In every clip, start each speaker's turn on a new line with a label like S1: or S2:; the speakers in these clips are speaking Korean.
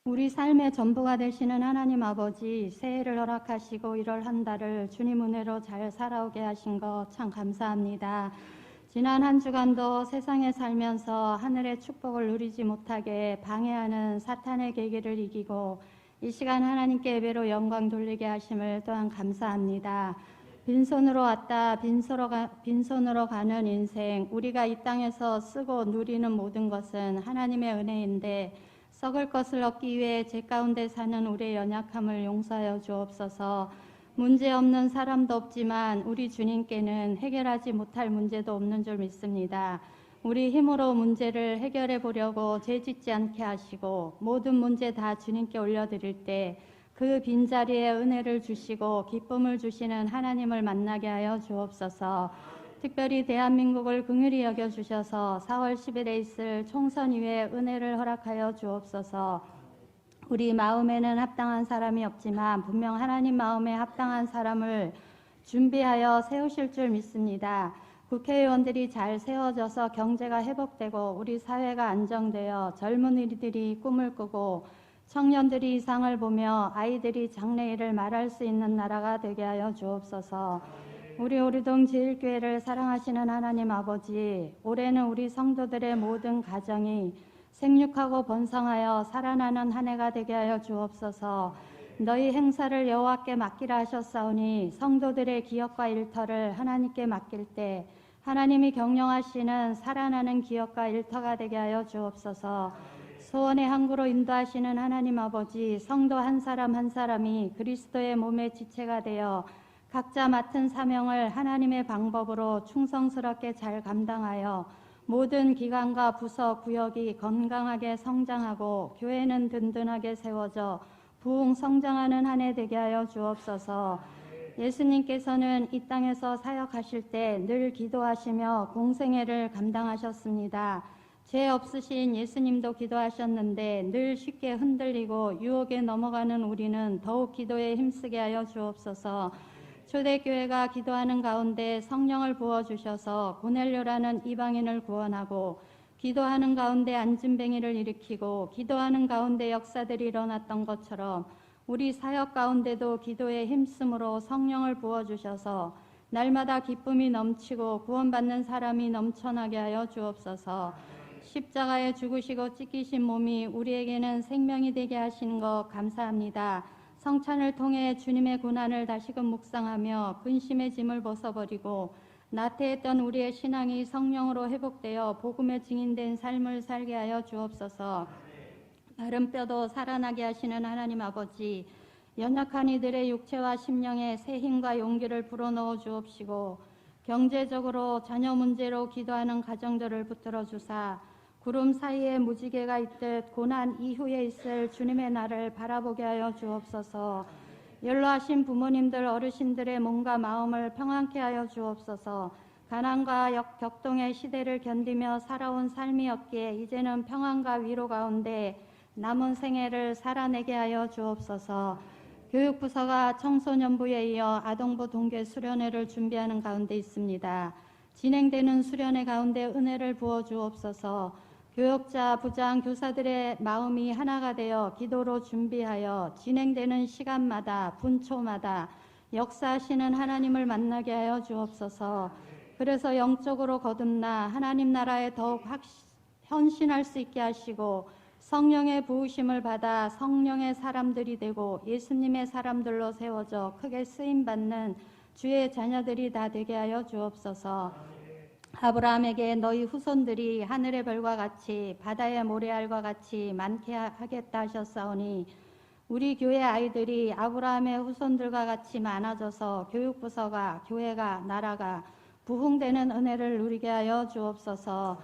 S1: 우리 삶의 전부가 되시는 하나님 아버지, 새해를 허락하시고 1월 한 달을 주님 은혜로 잘 살아오게 하신 것 참 감사합니다. 지난 한 주간도 세상에 살면서 하늘의 축복을 누리지 못하게 방해하는 사탄의 계기를 이기고 이 시간 하나님께 예배로 영광 돌리게 하심을 또한 감사합니다. 빈손으로 왔다 빈손으로 가는 인생, 우리가 이 땅에서 쓰고 누리는 모든 것은 하나님의 은혜인데 썩을 것을 얻기 위해 제 가운데 사는 우리의 연약함을 용서하여 주옵소서. 문제없는 사람도 없지만 우리 주님께는 해결하지 못할 문제도 없는 줄 믿습니다. 우리 힘으로 문제를 해결해 보려고 죄짓지 않게 하시고 모든 문제 다 주님께 올려드릴 때 그 빈자리에 은혜를 주시고 기쁨을 주시는 하나님을 만나게 하여 주옵소서. 특별히 대한민국을 긍휼히 여겨주셔서 4월 10일에 있을 총선 이후에 은혜를 허락하여 주옵소서. 우리 마음에는 합당한 사람이 없지만 분명 하나님 마음에 합당한 사람을 준비하여 세우실 줄 믿습니다. 국회의원들이 잘 세워져서 경제가 회복되고 우리 사회가 안정되어 젊은이들이 꿈을 꾸고 청년들이 이상을 보며 아이들이 장래일을 말할 수 있는 나라가 되게 하여 주옵소서. 우리 오리동 제일교회를 사랑하시는 하나님 아버지, 올해는 우리 성도들의 모든 가정이 생육하고 번성하여 살아나는 한 해가 되게 하여 주옵소서. 너희 행사를 여호와께 맡기라 하셨사오니 성도들의 기업과 일터를 하나님께 맡길 때 하나님이 경영하시는 살아나는 기업과 일터가 되게 하여 주옵소서. 소원의 항구로 인도하시는 하나님 아버지, 성도 한 사람 한 사람이 그리스도의 몸의 지체가 되어 각자 맡은 사명을 하나님의 방법으로 충성스럽게 잘 감당하여 모든 기관과 부서, 구역이 건강하게 성장하고 교회는 든든하게 세워져 부흥 성장하는 한 해 되게 하여 주옵소서. 예수님께서는 이 땅에서 사역하실 때 늘 기도하시며 공생애를 감당하셨습니다. 죄 없으신 예수님도 기도하셨는데 늘 쉽게 흔들리고 유혹에 넘어가는 우리는 더욱 기도에 힘쓰게 하여 주옵소서. 초대교회가 기도하는 가운데 성령을 부어주셔서 고넬료라는 이방인을 구원하고 기도하는 가운데 안진뱅이를 일으키고 기도하는 가운데 역사들이 일어났던 것처럼 우리 사역 가운데도 기도에 힘쓰므로 성령을 부어주셔서 날마다 기쁨이 넘치고 구원받는 사람이 넘쳐나게 하여 주옵소서. 십자가에 죽으시고 찢기신 몸이 우리에게는 생명이 되게 하시는 것 감사합니다. 성찬을 통해 주님의 고난을 다시금 묵상하며 근심의 짐을 벗어버리고 나태했던 우리의 신앙이 성령으로 회복되어 복음의 증인된 삶을 살게 하여 주옵소서. 마른 뼈도 살아나게 하시는 하나님 아버지, 연약한 이들의 육체와 심령에 새 힘과 용기를 불어넣어 주옵시고 경제적으로 자녀 문제로 기도하는 가정들을 붙들어 주사 구름 사이에 무지개가 있듯 고난 이후에 있을 주님의 날을 바라보게 하여 주옵소서. 연로하신 부모님들 어르신들의 몸과 마음을 평안케 하여 주옵소서. 가난과 격동의 시대를 견디며 살아온 삶이 없기에 이제는 평안과 위로 가운데 남은 생애를 살아내게 하여 주옵소서. 교육부서가 청소년부에 이어 아동부 동계 수련회를 준비하는 가운데 있습니다. 진행되는 수련회 가운데 은혜를 부어 주옵소서. 교역자, 부장, 교사들의 마음이 하나가 되어 기도로 준비하여 진행되는 시간마다 분초마다 역사하시는 하나님을 만나게 하여 주옵소서. 그래서 영적으로 거듭나 하나님 나라에 더욱 헌신할 수 있게 하시고 성령의 부으심을 받아 성령의 사람들이 되고 예수님의 사람들로 세워져 크게 쓰임받는 주의 자녀들이 다 되게 하여 주옵소서. 아브라함에게 너희 후손들이 하늘의 별과 같이 바다의 모래알과 같이 많게 하겠다 하셨사오니 우리 교회 아이들이 아브라함의 후손들과 같이 많아져서 교육부서가, 교회가, 나라가 부흥되는 은혜를 누리게 하여 주옵소서.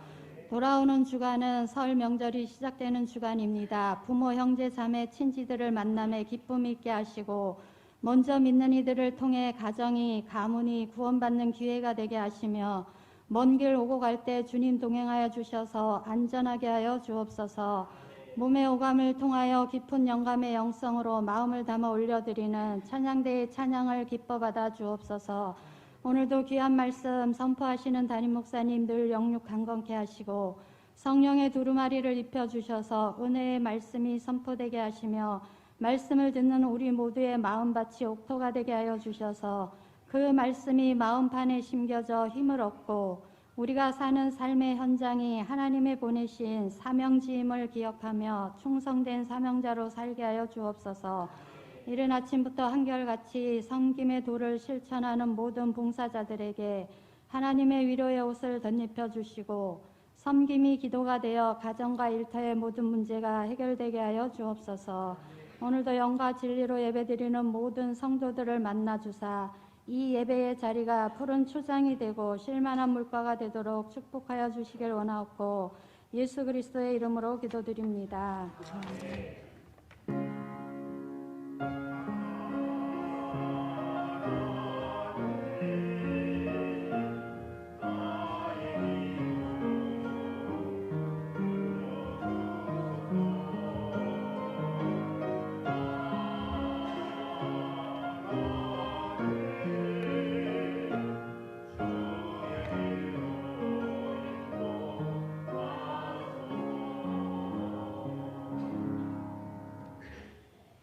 S1: 돌아오는 주간은 설 명절이 시작되는 주간입니다. 부모, 형제, 자매, 친지들을 만남에 기쁨 있게 하시고 먼저 믿는 이들을 통해 가정이, 가문이 구원받는 기회가 되게 하시며 먼 길 오고 갈 때 주님 동행하여 주셔서 안전하게 하여 주옵소서. 몸의 오감을 통하여 깊은 영감의 영성으로 마음을 담아 올려드리는 찬양대의 찬양을 기뻐 받아 주옵소서. 오늘도 귀한 말씀 선포하시는 담임 목사님 늘 영육 강건케 하시고 성령의 두루마리를 입혀주셔서 은혜의 말씀이 선포되게 하시며 말씀을 듣는 우리 모두의 마음밭이 옥토가 되게 하여 주셔서 그 말씀이 마음판에 심겨져 힘을 얻고 우리가 사는 삶의 현장이 하나님의 보내신 사명지임을 기억하며 충성된 사명자로 살게 하여 주옵소서. 이른 아침부터 한결같이 섬김의 도를 실천하는 모든 봉사자들에게 하나님의 위로의 옷을 덧입혀 주시고 섬김이 기도가 되어 가정과 일터의 모든 문제가 해결되게 하여 주옵소서. 오늘도 영과 진리로 예배드리는 모든 성도들을 만나 주사 이 예배의 자리가 푸른 초장이 되고 실만한 물가가 되도록 축복하여 주시길 원하옵고 예수 그리스도의 이름으로 기도드립니다.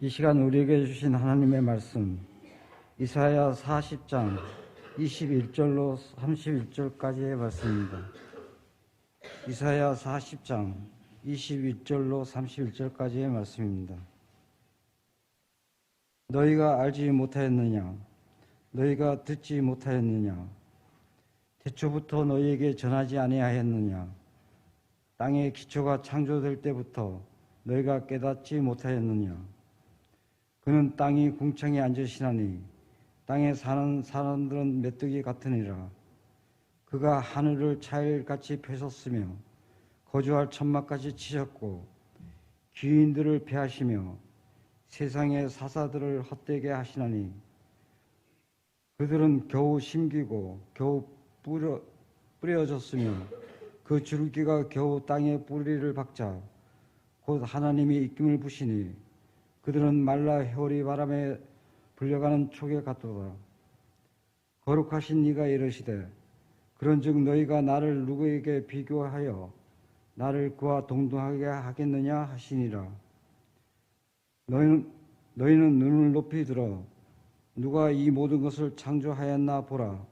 S2: 이 시간 우리에게 주신 하나님의 말씀 이사야 40장 21절로 31절까지의 말씀입니다. 이사야 40장 21절로 31절까지의 말씀입니다. 너희가 알지 못하였느냐? 너희가 듣지 못하였느냐? 태초부터 너희에게 전하지 아니하였느냐? 땅의 기초가 창조될 때부터 너희가 깨닫지 못하였느냐? 그는 땅이 궁창에 앉으시나니 땅에 사는 사람들은 메뚜기 같으니라. 그가 하늘을 차일같이 펴셨으며 거주할 천막같이 치셨고 귀인들을 패하시며 세상의 사사들을 헛되게 하시나니 그들은 겨우 심기고 겨우 뿌려졌으며 그 줄기가 겨우 땅에 뿌리를 박자 곧 하나님이 입김을 부시니 그들은 말라 회오리 바람에 불려가는 촉에 같도다. 거룩하신 이가 이르시되 그런즉 너희가 나를 누구에게 비교하여 나를 그와 동등하게 하겠느냐 하시니라. 너희는 눈을 높이 들어 누가 이 모든 것을 창조하였나 보라.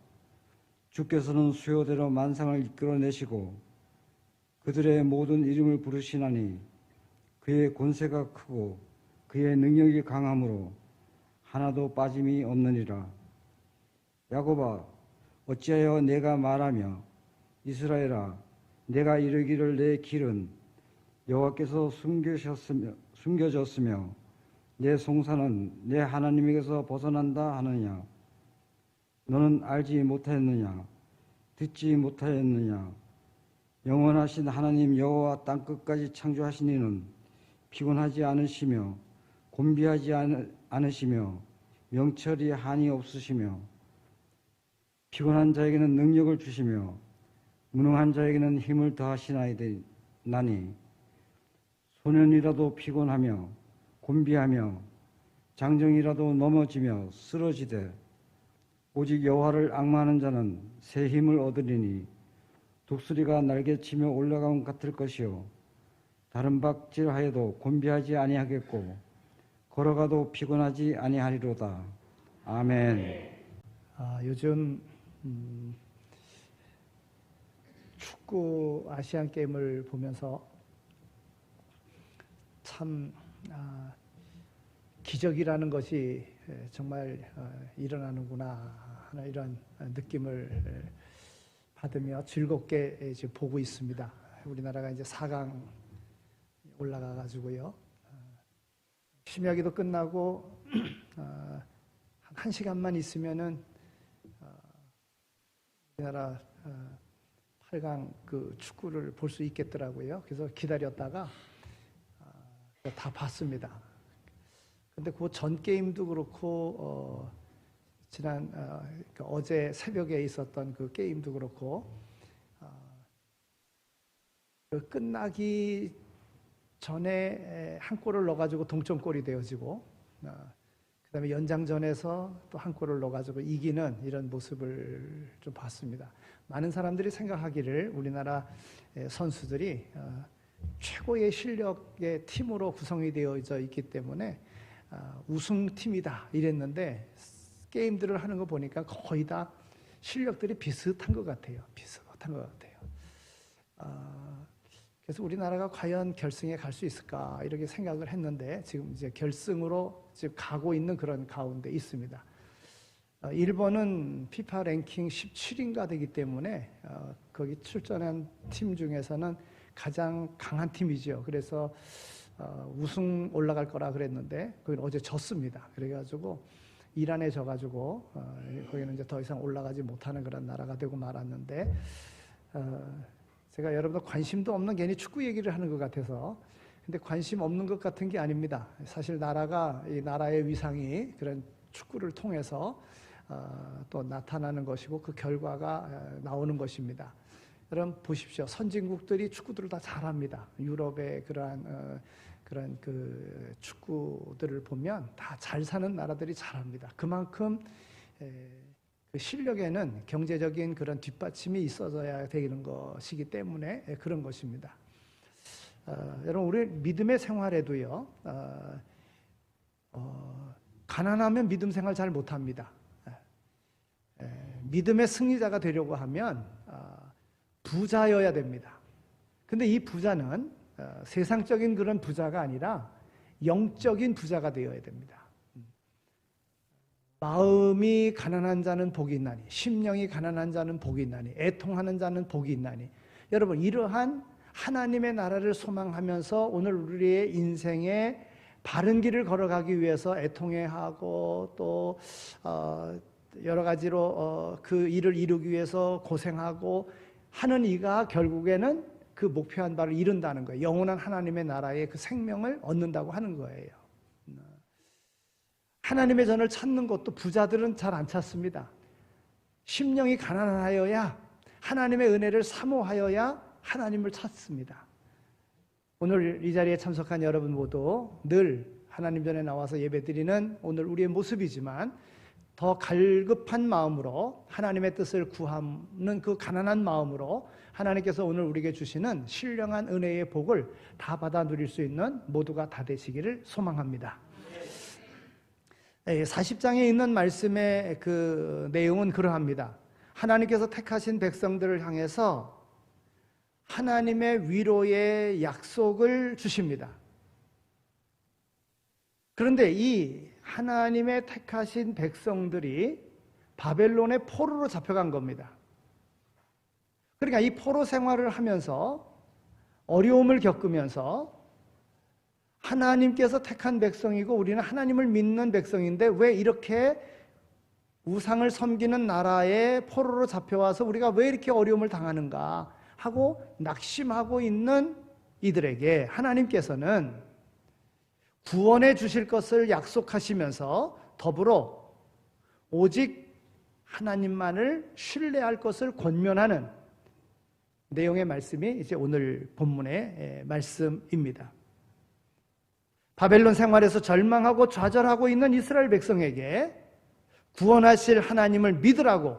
S2: 주께서는 수요대로 만상을 이끌어내시고 그들의 모든 이름을 부르시나니 그의 권세가 크고 그의 능력이 강함으로 하나도 빠짐이 없느니라. 야곱아, 어찌하여 내가 말하며 이스라엘아, 내가 이르기를 내 길은 여호와께서 숨겨졌으며 내 송사는 내 하나님에게서 벗어난다 하느냐? 너는 알지 못하였느냐? 듣지 못하였느냐? 영원하신 하나님 여호와 땅끝까지 창조하신 이는 피곤하지 않으시며 곤비하지 않으시며 명철이 한이 없으시며 피곤한 자에게는 능력을 주시며 무능한 자에게는 힘을 더하시나이다니 소년이라도 피곤하며 곤비하며 장정이라도 넘어지며 쓰러지되 오직 여호와를 앙망하는 자는 새 힘을 얻으리니 독수리가 날개치며 올라감 같을 것이요 다른 박질하여도 곤비하지 아니하겠고 걸어가도 피곤하지 아니하리로다. 아멘.
S3: 요즘 축구 아시안 게임을 보면서 참 기적이라는 것이 정말 일어나는구나 하는 이런 느낌을 받으며 즐겁게 이제 보고 있습니다. 우리나라가 이제 4강 올라가 가지고요. 심야기도 끝나고 한 1시간만 있으면은 우리나라 8강 그 축구를 볼 수 있겠더라고요. 그래서 기다렸다가 다 봤습니다. 근데 그 전 게임도 그렇고 지난 어제 새벽에 있었던 그 게임도 그렇고 끝나기 전에 한 골을 넣어가지고 동점골이 되어지고 그다음에 연장전에서 또 한 골을 넣어가지고 이기는 이런 모습을 좀 봤습니다. 많은 사람들이 생각하기를 우리나라 선수들이 최고의 실력의 팀으로 구성이 되어져 있기 때문에 우승팀이다 이랬는데 게임들을 하는 거 보니까 거의 다 실력들이 비슷한 것 같아요. 그래서 우리나라가 과연 결승에 갈 수 있을까 이렇게 생각을 했는데 지금 이제 결승으로 지금 가고 있는 그런 가운데 있습니다. 일본은 피파 랭킹 17인가 되기 때문에 거기 출전한 팀 중에서는 가장 강한 팀이죠. 그래서 우승 올라갈 거라 그랬는데 거기는 어제 졌습니다. 그래가지고 이란에 져가지고 거기는 이제 더 이상 올라가지 못하는 그런 나라가 되고 말았는데 제가 여러분들 관심도 없는 괜히 축구 얘기를 하는 것 같아서 근데 관심 없는 것 같은 게 아닙니다. 사실 이 나라의 위상이 그런 축구를 통해서 또 나타나는 것이고 그 결과가 나오는 것입니다. 여러분 보십시오. 선진국들이 축구들을 다 잘합니다. 유럽의 그런 그 축구들을 보면 다 잘 사는 나라들이 잘합니다. 그만큼 그 실력에는 경제적인 그런 뒷받침이 있어져야 되는 것이기 때문에 그런 것입니다. 여러분 우리 믿음의 생활에도요. 가난하면 믿음 생활 잘 못합니다. 믿음의 승리자가 되려고 하면 부자여야 됩니다. 근데 이 부자는 세상적인 그런 부자가 아니라 영적인 부자가 되어야 됩니다. 마음이 가난한 자는 복이 있나니 심령이 가난한 자는 복이 있나니 애통하는 자는 복이 있나니 여러분 이러한 하나님의 나라를 소망하면서 오늘 우리의 인생에 바른 길을 걸어가기 위해서 애통해하고 또 여러 가지로 그 일을 이루기 위해서 고생하고 하는 이가 결국에는 그 목표한 바를 이룬다는 거예요. 영원한 하나님의 나라의 그 생명을 얻는다고 하는 거예요. 하나님의 전을 찾는 것도 부자들은 잘 안 찾습니다. 심령이 가난하여야 하나님의 은혜를 사모하여야 하나님을 찾습니다. 오늘 이 자리에 참석한 여러분 모두 늘 하나님 전에 나와서 예배드리는 오늘 우리의 모습이지만 더 갈급한 마음으로 하나님의 뜻을 구하는 그 가난한 마음으로 하나님께서 오늘 우리에게 주시는 신령한 은혜의 복을 다 받아 누릴 수 있는 모두가 다 되시기를 소망합니다. 40장에 있는 말씀의 그 내용은 그러합니다. 하나님께서 택하신 백성들을 향해서 하나님의 위로의 약속을 주십니다. 그런데 이 하나님의 택하신 백성들이 바벨론의 포로로 잡혀간 겁니다. 그러니까 이 포로 생활을 하면서 어려움을 겪으면서 하나님께서 택한 백성이고 우리는 하나님을 믿는 백성인데 왜 이렇게 우상을 섬기는 나라에 포로로 잡혀와서 우리가 왜 이렇게 어려움을 당하는가 하고 낙심하고 있는 이들에게 하나님께서는 구원해 주실 것을 약속하시면서 더불어 오직 하나님만을 신뢰할 것을 권면하는 내용의 말씀이 이제 오늘 본문의 말씀입니다. 바벨론 생활에서 절망하고 좌절하고 있는 이스라엘 백성에게 구원하실 하나님을 믿으라고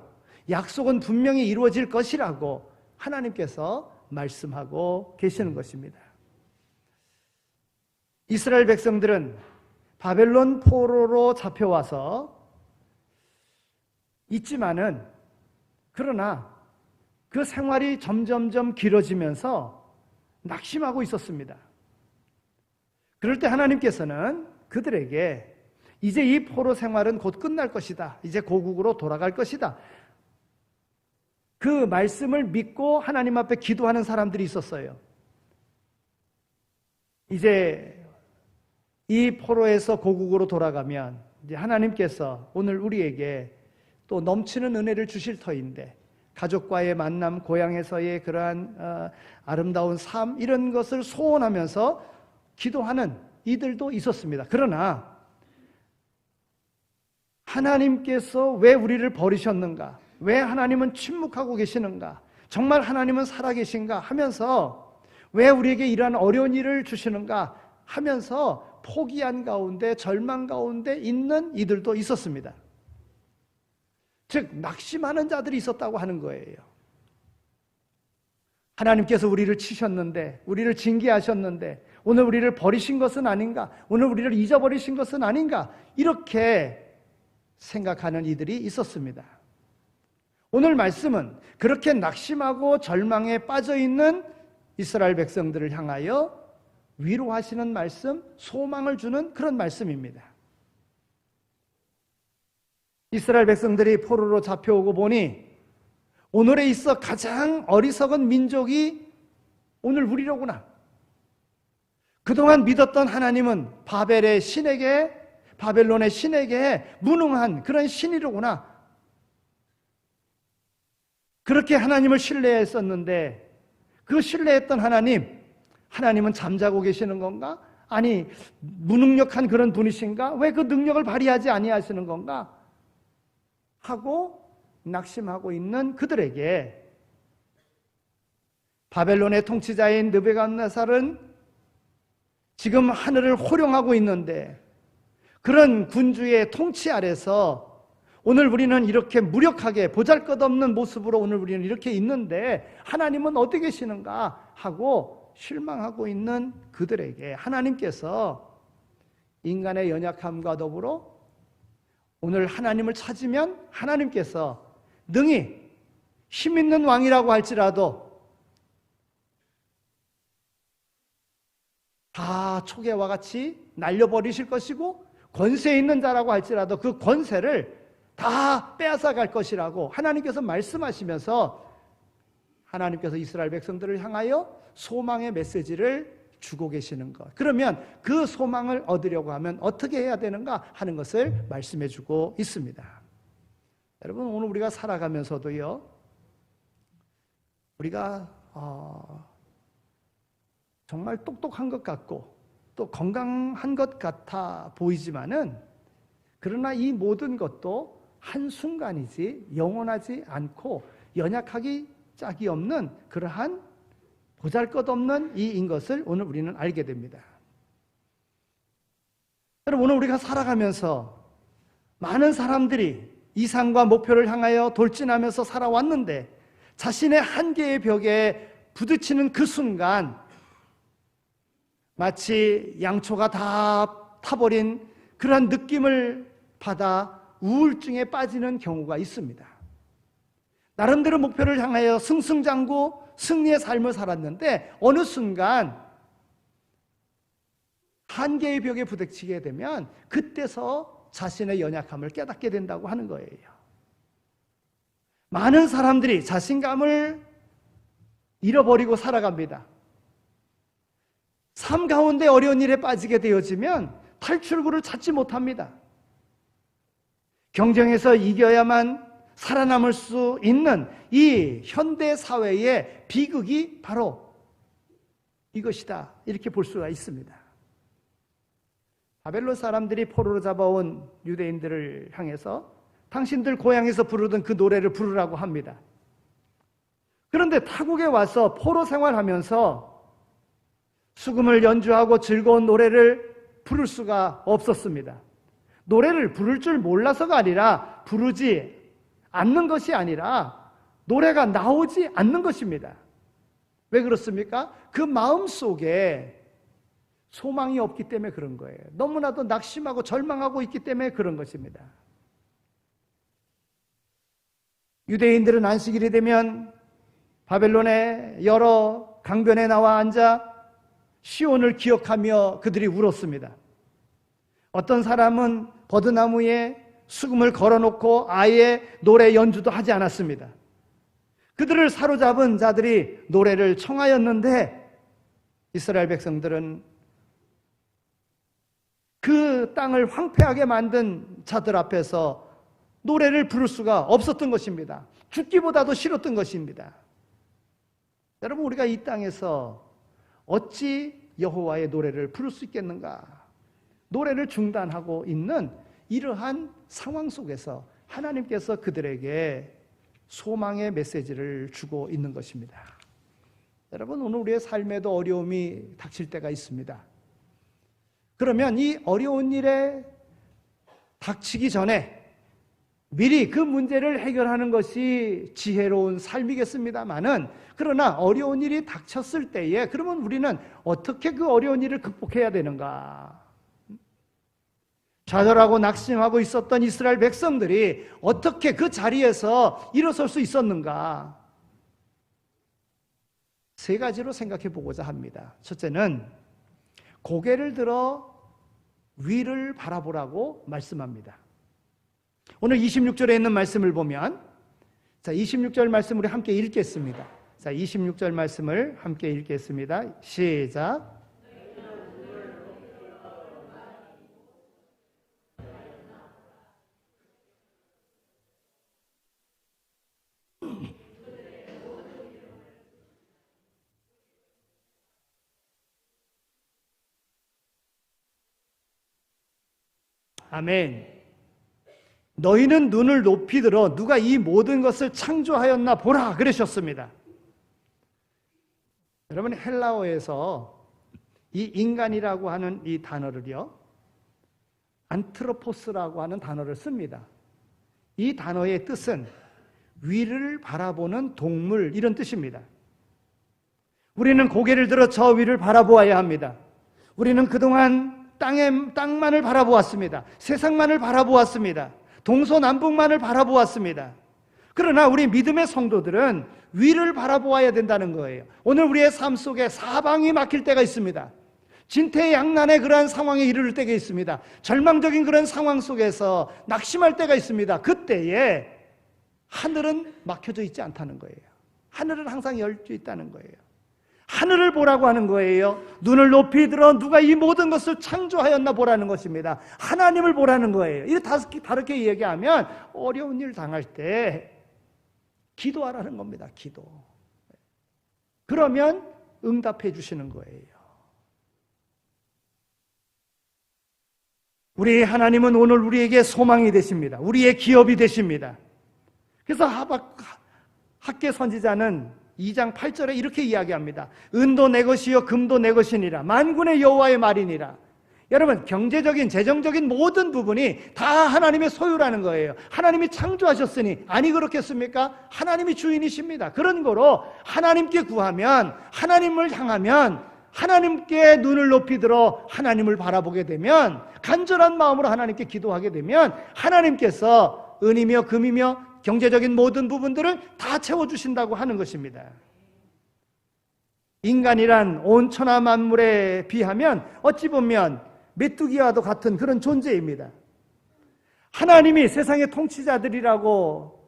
S3: 약속은 분명히 이루어질 것이라고 하나님께서 말씀하고 계시는 것입니다. 이스라엘 백성들은 바벨론 포로로 잡혀와서 있지만은 그러나 그 생활이 점점점 길어지면서 낙심하고 있었습니다. 그럴 때 하나님께서는 그들에게 이제 이 포로 생활은 곧 끝날 것이다. 이제 고국으로 돌아갈 것이다. 그 말씀을 믿고 하나님 앞에 기도하는 사람들이 있었어요. 이제 이 포로에서 고국으로 돌아가면 이제 하나님께서 오늘 우리에게 또 넘치는 은혜를 주실 터인데 가족과의 만남, 고향에서의 그러한 아름다운 삶 이런 것을 소원하면서 기도하는 이들도 있었습니다. 그러나 하나님께서 왜 우리를 버리셨는가? 왜 하나님은 침묵하고 계시는가? 정말 하나님은 살아계신가? 하면서 왜 우리에게 이러한 어려운 일을 주시는가? 하면서 포기한 가운데 절망 가운데 있는 이들도 있었습니다. 즉 낙심하는 자들이 있었다고 하는 거예요. 하나님께서 우리를 치셨는데, 우리를 징계하셨는데, 오늘 우리를 버리신 것은 아닌가? 오늘 우리를 잊어버리신 것은 아닌가? 이렇게 생각하는 이들이 있었습니다. 오늘 말씀은 그렇게 낙심하고 절망에 빠져 있는 이스라엘 백성들을 향하여 위로하시는 말씀, 소망을 주는 그런 말씀입니다. 이스라엘 백성들이 포로로 잡혀오고 보니 오늘에 있어 가장 어리석은 민족이 오늘 우리로구나. 그동안 믿었던 하나님은 바벨론의 신에게 무능한 그런 신이로구나. 그렇게 하나님을 신뢰했었는데 그 신뢰했던 하나님은 잠자고 계시는 건가? 아니 무능력한 그런 분이신가? 왜 그 능력을 발휘하지 아니하시는 건가? 하고 낙심하고 있는 그들에게 바벨론의 통치자인 느부갓네살은 지금 하늘을 호령하고 있는데 그런 군주의 통치 아래서 오늘 우리는 이렇게 무력하게 보잘것없는 모습으로 오늘 우리는 이렇게 있는데 하나님은 어디 계시는가 하고 실망하고 있는 그들에게 하나님께서 인간의 연약함과 더불어 오늘 하나님을 찾으면 하나님께서 능히 힘 있는 왕이라고 할지라도 다 초계와 같이 날려버리실 것이고 권세 있는 자라고 할지라도 그 권세를 다 빼앗아 갈 것이라고 하나님께서 말씀하시면서 하나님께서 이스라엘 백성들을 향하여 소망의 메시지를 주고 계시는 것. 그러면 그 소망을 얻으려고 하면 어떻게 해야 되는가 하는 것을 말씀해 주고 있습니다. 여러분 오늘 우리가 살아가면서도요, 우리가 정말 똑똑한 것 같고 또 건강한 것 같아 보이지만은 그러나 이 모든 것도 한순간이지 영원하지 않고 연약하기 짝이 없는 그러한 보잘것없는 이인 것을 오늘 우리는 알게 됩니다. 여러분 오늘 우리가 살아가면서 많은 사람들이 이상과 목표를 향하여 돌진하면서 살아왔는데 자신의 한계의 벽에 부딪히는 그 순간 마치 양초가 다 타버린 그러한 느낌을 받아 우울증에 빠지는 경우가 있습니다. 나름대로 목표를 향하여 승승장구 승리의 삶을 살았는데 어느 순간 한계의 벽에 부딪히게 되면 그때서 자신의 연약함을 깨닫게 된다고 하는 거예요. 많은 사람들이 자신감을 잃어버리고 살아갑니다. 삶 가운데 어려운 일에 빠지게 되어지면 탈출구를 찾지 못합니다. 경쟁에서 이겨야만 살아남을 수 있는 이 현대 사회의 비극이 바로 이것이다. 이렇게 볼 수가 있습니다. 바벨론 사람들이 포로로 잡아온 유대인들을 향해서 당신들 고향에서 부르던 그 노래를 부르라고 합니다. 그런데 타국에 와서 포로 생활하면서 수금을 연주하고 즐거운 노래를 부를 수가 없었습니다. 노래를 부를 줄 몰라서가 아니라 부르지 않는 것이 아니라 노래가 나오지 않는 것입니다. 왜 그렇습니까? 그 마음 속에 소망이 없기 때문에 그런 거예요. 너무나도 낙심하고 절망하고 있기 때문에 그런 것입니다. 유대인들은 안식일이 되면 바벨론의 여러 강변에 나와 앉아 시온을 기억하며 그들이 울었습니다. 어떤 사람은 버드나무에 수금을 걸어놓고 아예 노래 연주도 하지 않았습니다. 그들을 사로잡은 자들이 노래를 청하였는데 이스라엘 백성들은 그 땅을 황폐하게 만든 자들 앞에서 노래를 부를 수가 없었던 것입니다. 죽기보다도 싫었던 것입니다. 여러분 우리가 이 땅에서 어찌 여호와의 노래를 부를 수 있겠는가? 노래를 중단하고 있는 이러한 상황 속에서 하나님께서 그들에게 소망의 메시지를 주고 있는 것입니다. 여러분 오늘 우리의 삶에도 어려움이 닥칠 때가 있습니다. 그러면 이 어려운 일에 닥치기 전에 미리 그 문제를 해결하는 것이 지혜로운 삶이겠습니다마는, 그러나 어려운 일이 닥쳤을 때에 그러면 우리는 어떻게 그 어려운 일을 극복해야 되는가? 좌절하고 낙심하고 있었던 이스라엘 백성들이 어떻게 그 자리에서 일어설 수 있었는가? 세 가지로 생각해 보고자 합니다. 첫째는 고개를 들어 위를 바라보라고 말씀합니다. 오늘 26절에 있는 말씀을 보면, 자, 26절 말씀 우리 함께 읽겠습니다. 자, 26절 말씀을 함께 읽겠습니다. 시작. 아멘. 너희는 눈을 높이 들어 누가 이 모든 것을 창조하였나 보라 그러셨습니다. 여러분, 헬라어에서 이 인간이라고 하는 이 단어를요, 안트로포스라고 하는 단어를 씁니다. 이 단어의 뜻은 위를 바라보는 동물, 이런 뜻입니다. 우리는 고개를 들어 저 위를 바라보아야 합니다. 우리는 그동안 땅만을 바라보았습니다. 세상만을 바라보았습니다. 동서남북만을 바라보았습니다. 그러나 우리 믿음의 성도들은 위를 바라보아야 된다는 거예요. 오늘 우리의 삶 속에 사방이 막힐 때가 있습니다. 진퇴양난의 그러한 상황에 이르를 때가 있습니다. 절망적인 그런 상황 속에서 낙심할 때가 있습니다. 그때에 하늘은 막혀져 있지 않다는 거예요. 하늘은 항상 열려 있다는 거예요. 하늘을 보라고 하는 거예요. 눈을 높이 들어 누가 이 모든 것을 창조하였나 보라는 것입니다. 하나님을 보라는 거예요. 이렇게 다르게 얘기하면 어려운 일 당할 때 기도하라는 겁니다. 기도. 그러면 응답해 주시는 거예요. 우리 하나님은 오늘 우리에게 소망이 되십니다. 우리의 기업이 되십니다. 그래서 학개 선지자는 2장 8절에 이렇게 이야기합니다. 은도 내 것이요 금도 내 것이니라. 만군의 여호와의 말이니라. 여러분, 경제적인 재정적인 모든 부분이 다 하나님의 소유라는 거예요. 하나님이 창조하셨으니, 아니 그렇겠습니까? 하나님이 주인이십니다. 그런 거로 하나님께 구하면, 하나님을 향하면, 하나님께 눈을 높이 들어 하나님을 바라보게 되면, 간절한 마음으로 하나님께 기도하게 되면 하나님께서 은이며 금이며 경제적인 모든 부분들을 다 채워주신다고 하는 것입니다. 인간이란 온 천하 만물에 비하면 어찌 보면 메뚜기와도 같은 그런 존재입니다. 하나님이 세상의 통치자들이라고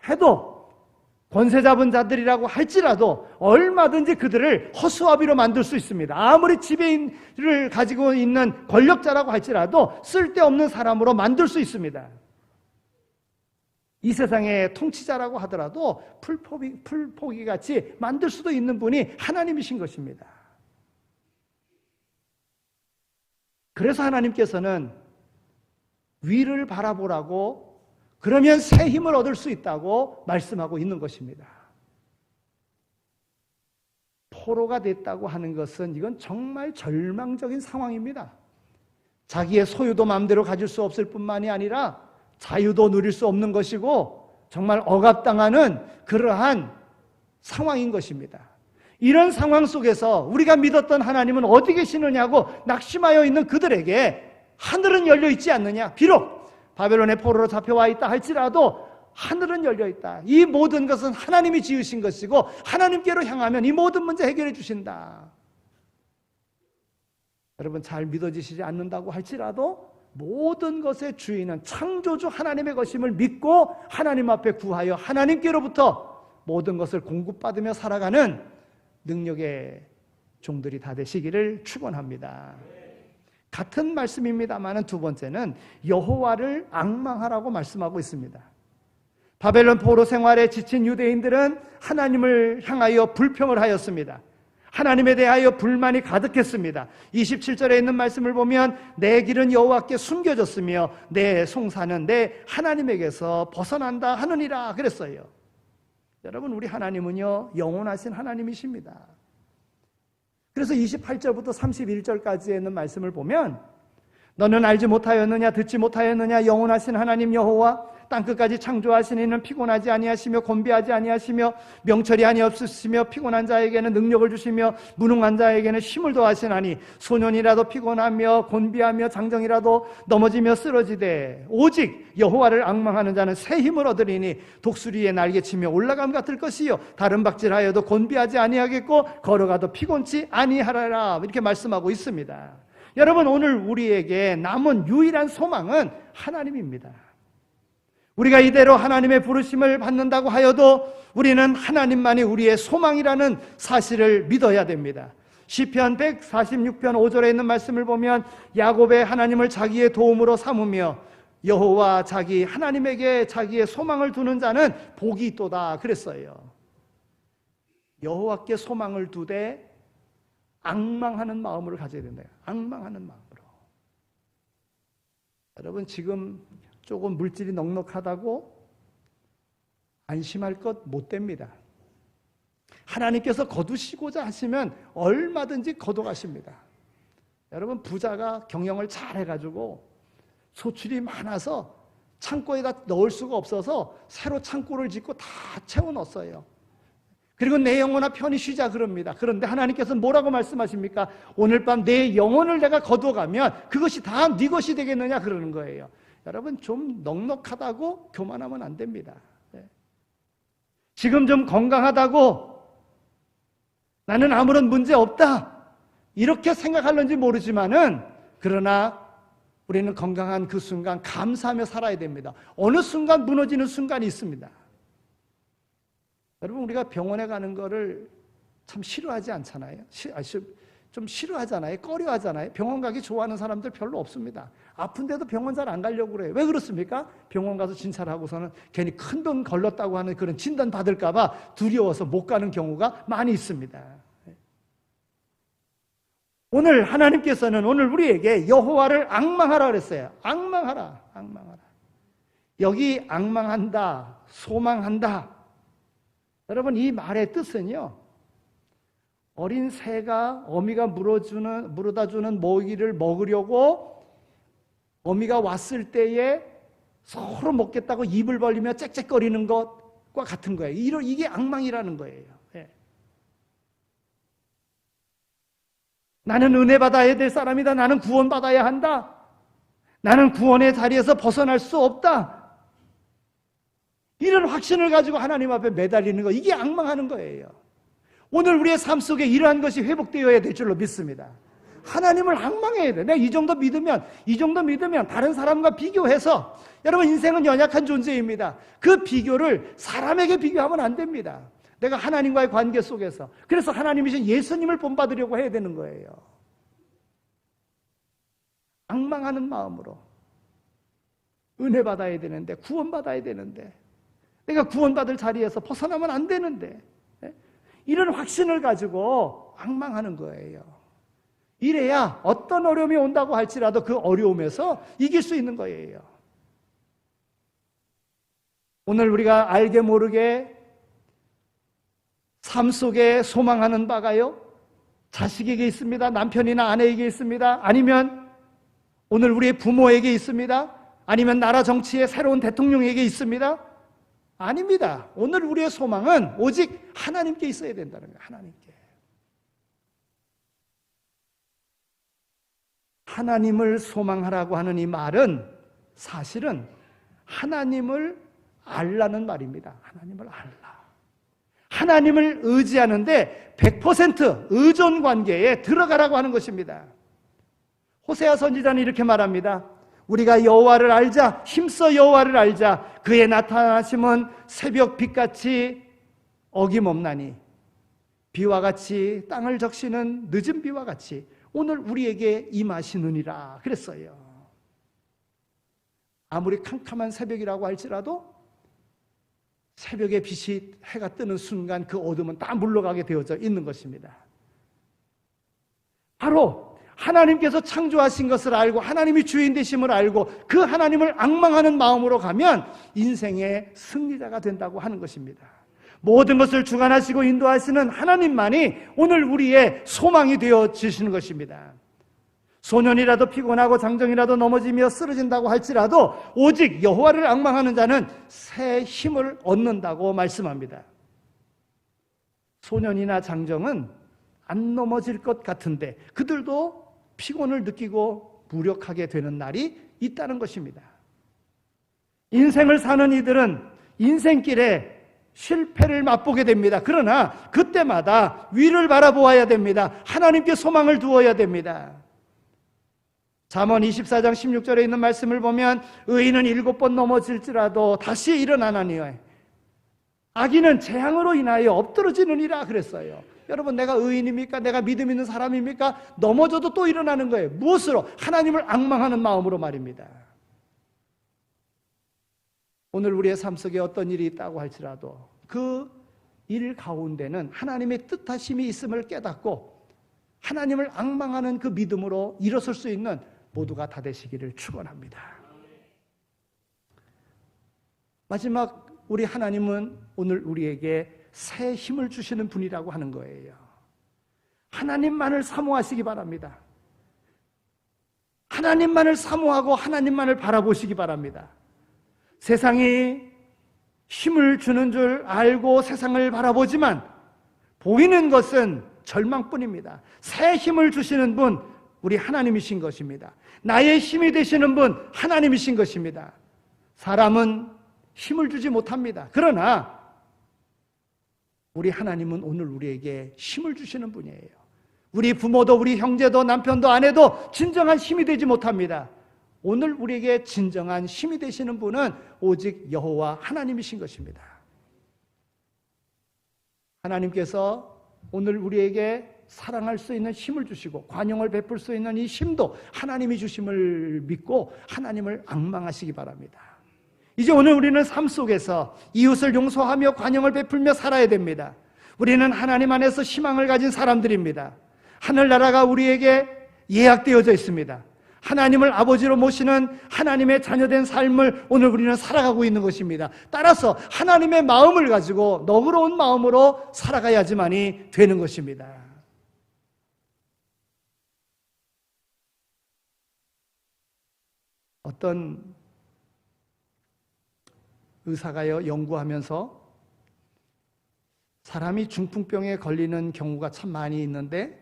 S3: 해도, 권세 잡은 자들이라고 할지라도 얼마든지 그들을 허수아비로 만들 수 있습니다. 아무리 지배인을 가지고 있는 권력자라고 할지라도 쓸데없는 사람으로 만들 수 있습니다. 이 세상의 통치자라고 하더라도 풀포기같이 만들 수도 있는 분이 하나님이신 것입니다. 그래서 하나님께서는 위를 바라보라고, 그러면 새 힘을 얻을 수 있다고 말씀하고 있는 것입니다. 포로가 됐다고 하는 것은 이건 정말 절망적인 상황입니다. 자기의 소유도 마음대로 가질 수 없을 뿐만이 아니라 자유도 누릴 수 없는 것이고 정말 억압당하는 그러한 상황인 것입니다. 이런 상황 속에서 우리가 믿었던 하나님은 어디 계시느냐고 낙심하여 있는 그들에게 하늘은 열려 있지 않느냐. 비록 바벨론의 포로로 잡혀와 있다 할지라도 하늘은 열려 있다. 이 모든 것은 하나님이 지으신 것이고 하나님께로 향하면 이 모든 문제 해결해 주신다. 여러분, 잘 믿어지시지 않는다고 할지라도 모든 것의 주인은 창조주 하나님의 것임을 믿고 하나님 앞에 구하여 하나님께로부터 모든 것을 공급받으며 살아가는 능력의 종들이 다 되시기를 축원합니다. 같은 말씀입니다만 두 번째는 여호와를 앙망하라고 말씀하고 있습니다. 바벨론 포로 생활에 지친 유대인들은 하나님을 향하여 불평을 하였습니다. 하나님에 대하여 불만이 가득했습니다. 27절에 있는 말씀을 보면 내 길은 여호와께 숨겨졌으며 내 송사는 내 하나님에게서 벗어난다 하느니라 그랬어요. 여러분, 우리 하나님은요 영원하신 하나님이십니다. 그래서 28절부터 31절까지에 있는 말씀을 보면 너는 알지 못하였느냐 듣지 못하였느냐 영원하신 하나님 여호와 땅끝까지 창조하신 이는 피곤하지 아니하시며 곤비하지 아니하시며 명철이 아니없으시며 피곤한 자에게는 능력을 주시며 무능한 자에게는 힘을 더하시나니 소년이라도 피곤하며 곤비하며 장정이라도 넘어지며 쓰러지되 오직 여호와를 앙망하는 자는 새 힘을 얻으리니 독수리의 날개치며 올라감 같을 것이요 다른 박질하여도 곤비하지 아니하겠고 걸어가도 피곤치 아니하리라 이렇게 말씀하고 있습니다. 여러분 오늘 우리에게 남은 유일한 소망은 하나님입니다. 우리가 이대로 하나님의 부르심을 받는다고 하여도 우리는 하나님만이 우리의 소망이라는 사실을 믿어야 됩니다. 시편 146편 5절에 있는 말씀을 보면 야곱의 하나님을 자기의 도움으로 삼으며 여호와 자기 하나님에게 자기의 소망을 두는 자는 복이 있도다 그랬어요. 여호와께 소망을 두되 앙망하는 마음을 가져야 된다. 앙망하는 마음으로. 여러분 지금 조금 물질이 넉넉하다고 안심할 것 못 됩니다. 하나님께서 거두시고자 하시면 얼마든지 거둬가십니다. 여러분 부자가 경영을 잘 해가지고 소출이 많아서 창고에다 넣을 수가 없어서 새로 창고를 짓고 다 채워넣었어요. 그리고 내 영혼아 편히 쉬자 그럽니다. 그런데 하나님께서는 뭐라고 말씀하십니까? 오늘 밤 내 영혼을 내가 거둬가면 그것이 다 네 것이 되겠느냐 그러는 거예요. 여러분 좀 넉넉하다고 교만하면 안 됩니다. 지금 좀 건강하다고 나는 아무런 문제 없다 이렇게 생각할는지 모르지만은 그러나 우리는 건강한 그 순간 감사하며 살아야 됩니다. 어느 순간 무너지는 순간이 있습니다. 여러분 우리가 병원에 가는 거를 참 싫어하지 않잖아요. 좀 싫어하잖아요. 꺼려하잖아요. 병원 가기 좋아하는 사람들 별로 없습니다. 아픈데도 병원 잘 안 가려고 그래요. 왜 그렇습니까? 병원 가서 진찰하고서는 괜히 큰 돈 걸렸다고 하는 그런 진단 받을까 봐 두려워서 못 가는 경우가 많이 있습니다. 오늘 하나님께서는 오늘 우리에게 여호와를 앙망하라 그랬어요. 앙망하라. 여기 앙망한다, 소망한다. 여러분 이 말의 뜻은요. 어린 새가 어미가 물어다 주는 먹이를 먹으려고 어미가 왔을 때에 서로 먹겠다고 입을 벌리며 짹짹거리는 것과 같은 거예요. 이게 앙망이라는 거예요. 나는 은혜 받아야 될 사람이다. 나는 구원받아야 한다. 나는 구원의 자리에서 벗어날 수 없다. 이런 확신을 가지고 하나님 앞에 매달리는 거, 이게 앙망하는 거예요. 오늘 우리의 삶 속에 이러한 것이 회복되어야 될 줄로 믿습니다. 하나님을 앙망해야 돼. 내가 이 정도 믿으면 다른 사람과 비교해서 여러분 인생은 연약한 존재입니다. 그 비교를 사람에게 비교하면 안 됩니다. 내가 하나님과의 관계 속에서 그래서 하나님이신 예수님을 본받으려고 해야 되는 거예요. 앙망하는 마음으로 은혜 받아야 되는데 구원받아야 되는데 내가 구원받을 자리에서 벗어나면 안 되는데 이런 확신을 가지고 앙망하는 거예요. 이래야 어떤 어려움이 온다고 할지라도 그 어려움에서 이길 수 있는 거예요. 오늘 우리가 알게 모르게 삶 속에 소망하는 바가요, 자식에게 있습니다. 남편이나 아내에게 있습니다. 아니면 오늘 우리의 부모에게 있습니다. 아니면 나라 정치의 새로운 대통령에게 있습니다. 아닙니다. 오늘 우리의 소망은 오직 하나님께 있어야 된다는 거예요. 하나님께. 하나님을 소망하라고 하는 이 말은 사실은 하나님을 알라는 말입니다. 하나님을 알라. 하나님을 의지하는데 100% 의존 관계에 들어가라고 하는 것입니다. 호세아 선지자는 이렇게 말합니다. 우리가 여호와를 알자, 힘써 여호와를 알자. 그의 나타나심은 새벽 빛같이 어김없나니 비와 같이 땅을 적시는 늦은 비와 같이 오늘 우리에게 임하시느니라 그랬어요. 아무리 캄캄한 새벽이라고 할지라도 새벽의 빛이 해가 뜨는 순간 그 어둠은 다 물러가게 되어져 있는 것입니다. 바로 하나님께서 창조하신 것을 알고 하나님이 주인 되심을 알고 그 하나님을 앙망하는 마음으로 가면 인생의 승리자가 된다고 하는 것입니다. 모든 것을 주관하시고 인도하시는 하나님만이 오늘 우리의 소망이 되어지시는 것입니다. 소년이라도 피곤하고 장정이라도 넘어지며 쓰러진다고 할지라도 오직 여호와를 앙망하는 자는 새 힘을 얻는다고 말씀합니다. 소년이나 장정은 안 넘어질 것 같은데 그들도 피곤을 느끼고 무력하게 되는 날이 있다는 것입니다. 인생을 사는 이들은 인생길에 실패를 맛보게 됩니다. 그러나 그때마다 위를 바라보아야 됩니다. 하나님께 소망을 두어야 됩니다. 잠언 24장 16절에 있는 말씀을 보면 의인은 7번 넘어질지라도 다시 일어나나니요 악인은 재앙으로 인하여 엎드러지느니라 그랬어요. 여러분, 내가 의인입니까? 내가 믿음 있는 사람입니까? 넘어져도 또 일어나는 거예요. 무엇으로? 하나님을 앙망하는 마음으로 말입니다. 오늘 우리의 삶 속에 어떤 일이 있다고 할지라도 그 일 가운데는 하나님의 뜻하심이 있음을 깨닫고 하나님을 앙망하는 그 믿음으로 일어설 수 있는 모두가 다 되시기를 축원합니다. 마지막, 우리 하나님은 오늘 우리에게 새 힘을 주시는 분이라고 하는 거예요. 하나님만을 사모하시기 바랍니다. 하나님만을 사모하고 하나님만을 바라보시기 바랍니다. 세상이 힘을 주는 줄 알고 세상을 바라보지만 보이는 것은 절망뿐입니다. 새 힘을 주시는 분, 우리 하나님이신 것입니다. 나의 힘이 되시는 분, 하나님이신 것입니다. 사람은 힘을 주지 못합니다. 그러나 우리 하나님은 오늘 우리에게 힘을 주시는 분이에요. 우리 부모도 우리 형제도 남편도 아내도 진정한 힘이 되지 못합니다. 오늘 우리에게 진정한 힘이 되시는 분은 오직 여호와 하나님이신 것입니다. 하나님께서 오늘 우리에게 사랑할 수 있는 힘을 주시고 관용을 베풀 수 있는 이 힘도 하나님이 주심을 믿고 하나님을 앙망하시기 바랍니다. 이제 오늘 우리는 삶 속에서 이웃을 용서하며 관용을 베풀며 살아야 됩니다. 우리는 하나님 안에서 희망을 가진 사람들입니다. 하늘나라가 우리에게 예약되어져 있습니다. 하나님을 아버지로 모시는 하나님의 자녀된 삶을 오늘 우리는 살아가고 있는 것입니다. 따라서 하나님의 마음을 가지고 너그러운 마음으로 살아가야지만이 되는 것입니다. 어떤 의사가요, 연구하면서 사람이 중풍병에 걸리는 경우가 참 많이 있는데,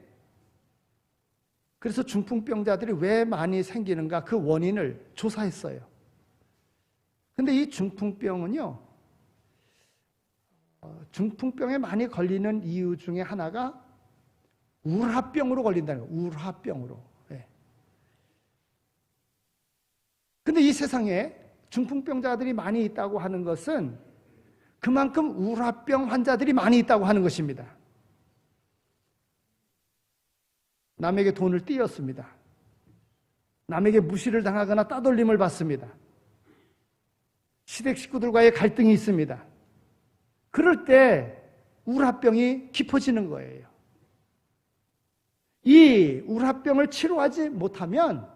S3: 그래서 중풍병자들이 왜 많이 생기는가 그 원인을 조사했어요. 근데 이 중풍병은요, 중풍병에 많이 걸리는 이유 중에 하나가 우울화병으로 걸린다는 거예요. 우울화병으로. 네. 근데 이 세상에 중풍병자들이 많이 있다고 하는 것은 그만큼 우울화병 환자들이 많이 있다고 하는 것입니다. 남에게 돈을 띄었습니다. 남에게 무시를 당하거나 따돌림을 받습니다. 시댁 식구들과의 갈등이 있습니다. 그럴 때 우울화병이 깊어지는 거예요. 이 우울화병을 치료하지 못하면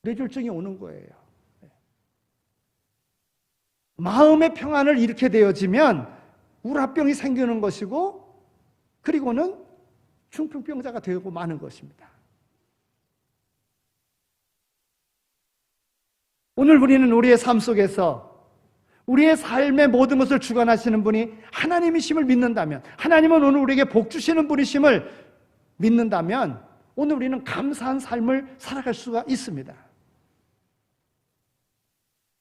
S3: 뇌졸중이 오는 거예요. 마음의 평안을 잃게 되어지면 우울화병이 생기는 것이고, 그리고는 중풍병자가 되고 마는 것입니다. 오늘 우리는 우리의 삶 속에서 우리의 삶의 모든 것을 주관하시는 분이 하나님이심을 믿는다면, 하나님은 오늘 우리에게 복 주시는 분이심을 믿는다면 오늘 우리는 감사한 삶을 살아갈 수가 있습니다.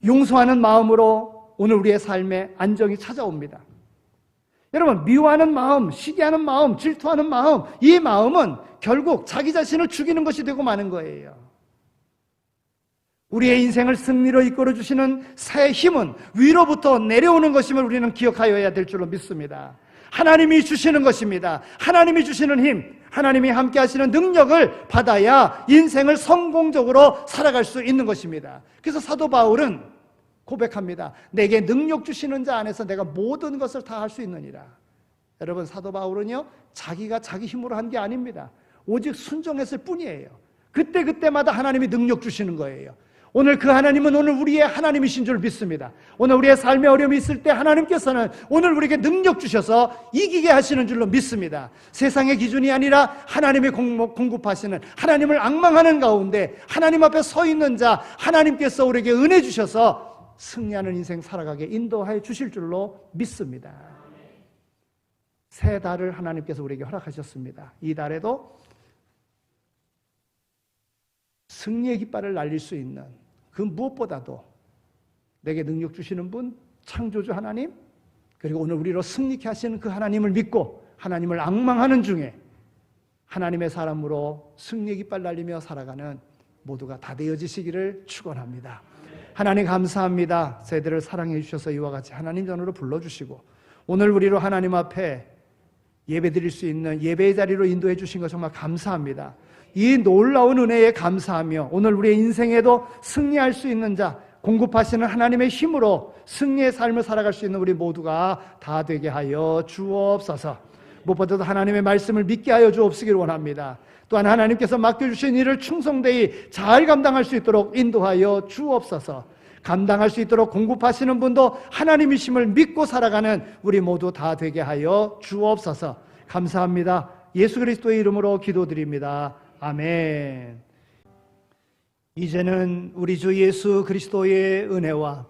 S3: 용서하는 마음으로 오늘 우리의 삶에 안정이 찾아옵니다. 여러분, 미워하는 마음, 시기하는 마음, 질투하는 마음, 이 마음은 결국 자기 자신을 죽이는 것이 되고 마는 거예요. 우리의 인생을 승리로 이끌어 주시는 새 힘은 위로부터 내려오는 것임을 우리는 기억하여야 될 줄로 믿습니다. 하나님이 주시는 것입니다. 하나님이 주시는 힘, 하나님이 함께 하시는 능력을 받아야 인생을 성공적으로 살아갈 수 있는 것입니다. 그래서 사도 바울은 고백합니다. 내게 능력 주시는 자 안에서 내가 모든 것을 다 할 수 있느니라. 여러분, 사도 바울은요, 자기가 자기 힘으로 한 게 아닙니다. 오직 순종했을 뿐이에요. 그때마다 하나님이 능력 주시는 거예요. 오늘 그 하나님은 오늘 우리의 하나님이신 줄 믿습니다. 오늘 우리의 삶에 어려움이 있을 때 하나님께서는 오늘 우리에게 능력 주셔서 이기게 하시는 줄로 믿습니다. 세상의 기준이 아니라 하나님의 공급하시는, 하나님을 앙망하는 가운데 하나님 앞에 서 있는 자, 하나님께서 우리에게 은혜 주셔서 승리하는 인생 살아가게 인도하여 주실 줄로 믿습니다. 새 달을 하나님께서 우리에게 허락하셨습니다. 이 달에도 승리의 깃발을 날릴 수 있는, 그 무엇보다도 내게 능력 주시는 분, 창조주 하나님, 그리고 오늘 우리로 승리케 하시는 그 하나님을 믿고 하나님을 앙망하는 중에 하나님의 사람으로 승리의 깃발 날리며 살아가는 모두가 다 되어지시기를 축원합니다. 하나님 감사합니다. 저희들을 사랑해 주셔서 이와 같이 하나님 전으로 불러주시고 오늘 우리로 하나님 앞에 예배 드릴 수 있는 예배의 자리로 인도해 주신 것 정말 감사합니다. 이 놀라운 은혜에 감사하며 오늘 우리의 인생에도 승리할 수 있는 자, 공급하시는 하나님의 힘으로 승리의 삶을 살아갈 수 있는 우리 모두가 다 되게 하여 주옵소서. 무엇보다도 하나님의 말씀을 믿게 하여 주옵시기를 원합니다. 또한 하나님께서 맡겨주신 일을 충성되이 잘 감당할 수 있도록 인도하여 주옵소서. 감당할 수 있도록 공급하시는 분도 하나님이심을 믿고 살아가는 우리 모두 다 되게 하여 주옵소서. 감사합니다. 예수 그리스도의 이름으로 기도드립니다. 아멘. 이제는 우리 주 예수 그리스도의 은혜와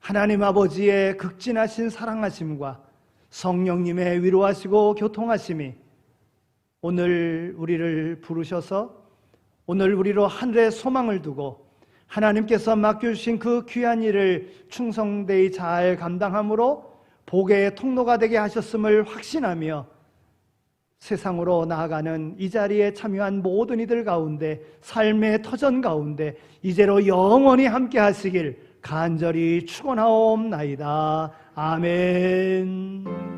S3: 하나님 아버지의 극진하신 사랑하심과 성령님의 위로하시고 교통하심이 오늘 우리를 부르셔서 오늘 우리로 하늘의 소망을 두고 하나님께서 맡겨주신 그 귀한 일을 충성되이 잘 감당함으로 복의 통로가 되게 하셨음을 확신하며 세상으로 나아가는 이 자리에 참여한 모든 이들 가운데 삶의 터전 가운데 이제로 영원히 함께 하시길 간절히 축원하옵나이다. 아멘.